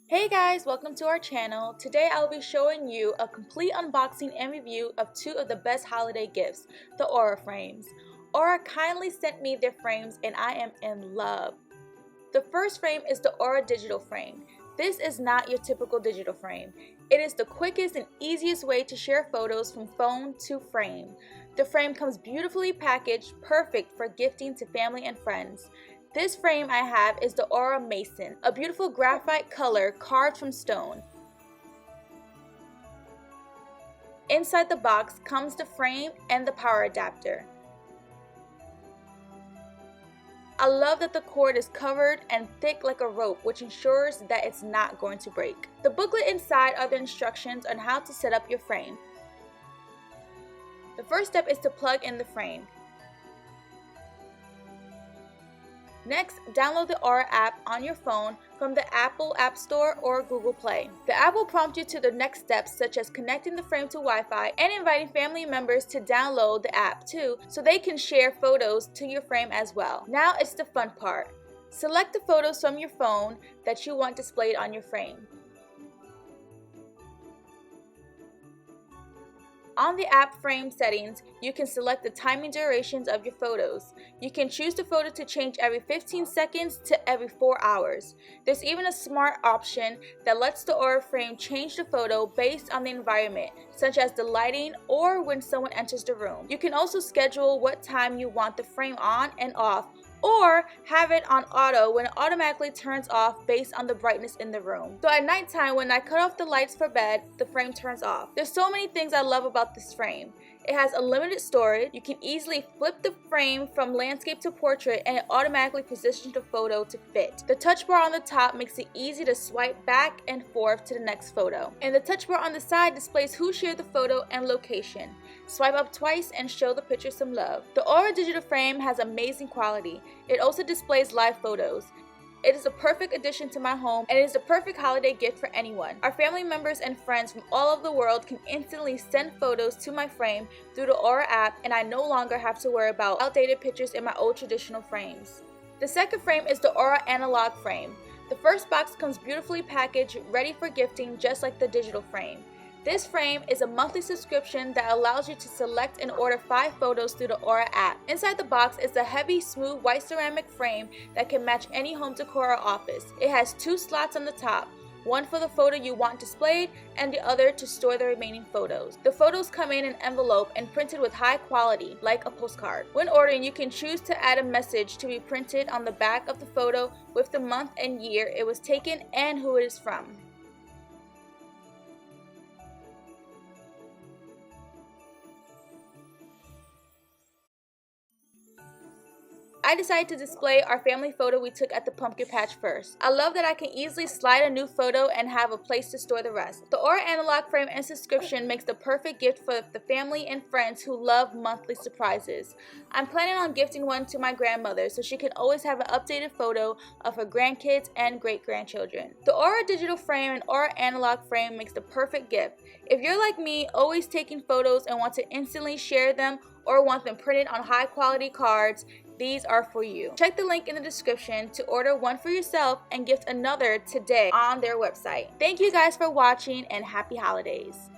Hey guys, welcome to our channel. Today I'll be showing you a complete unboxing and review of two of the best holiday gifts, the Aura frames. Aura kindly sent me their frames and I am in love. The first frame is the Aura digital frame. This is not your typical digital frame. It is the quickest and easiest way to share photos from phone to frame. The frame comes beautifully packaged, perfect for gifting to family and friends. This frame I have is the Aura Mason, a beautiful graphite color carved from stone. Inside the box comes the frame and the power adapter. I love that the cord is covered and thick like a rope, which ensures that it's not going to break. The booklet inside are the instructions on how to set up your frame. The first step is to plug in the frame. Next, download the Aura app on your phone from the Apple App Store or Google Play. The app will prompt you to the next steps, such as connecting the frame to Wi-Fi and inviting family members to download the app too, so they can share photos to your frame as well. Now it's the fun part. Select the photos from your phone that you want displayed on your frame. On the app frame settings, you can select the timing durations of your photos. You can choose the photo to change every 15 seconds to every 4 hours. There's even a smart option that lets the Aura frame change the photo based on the environment, such as the lighting or when someone enters the room. You can also schedule what time you want the frame on and off, or have it on auto when it automatically turns off based on the brightness in the room. So at nighttime, when I cut off the lights for bed, the frame turns off. There's so many things I love about this frame. It has unlimited storage. You can easily flip the frame from landscape to portrait and it automatically positions the photo to fit. The touch bar on the top makes it easy to swipe back and forth to the next photo. And the touch bar on the side displays who shared the photo and location. Swipe up twice and show the picture some love. The Aura digital frame has amazing quality. It also displays live photos. It is a perfect addition to my home and it is the perfect holiday gift for anyone. Our family members and friends from all over the world can instantly send photos to my frame through the Aura app, and I no longer have to worry about outdated pictures in my old traditional frames. The second frame is the Aura analog frame. The first box comes beautifully packaged, ready for gifting just like the digital frame. This frame is a monthly subscription that allows you to select and order 5 photos through the Aura app. Inside the box is a heavy, smooth white ceramic frame that can match any home decor or office. It has 2 slots on the top, one for the photo you want displayed and the other to store the remaining photos. The photos come in an envelope and printed with high quality, like a postcard. When ordering, you can choose to add a message to be printed on the back of the photo with the month and year it was taken and who it is from. I decided to display our family photo we took at the pumpkin patch first. I love that I can easily slide a new photo and have a place to store the rest. The Aura analog frame and subscription makes the perfect gift for the family and friends who love monthly surprises. I'm planning on gifting one to my grandmother so she can always have an updated photo of her grandkids and great-grandchildren. The Aura digital frame and Aura analog frame makes the perfect gift. If you're like me, always taking photos and want to instantly share them or want them printed on high-quality cards, these are for you. Check the link in the description to order one for yourself and gift another today on their website. Thank you guys for watching and happy holidays.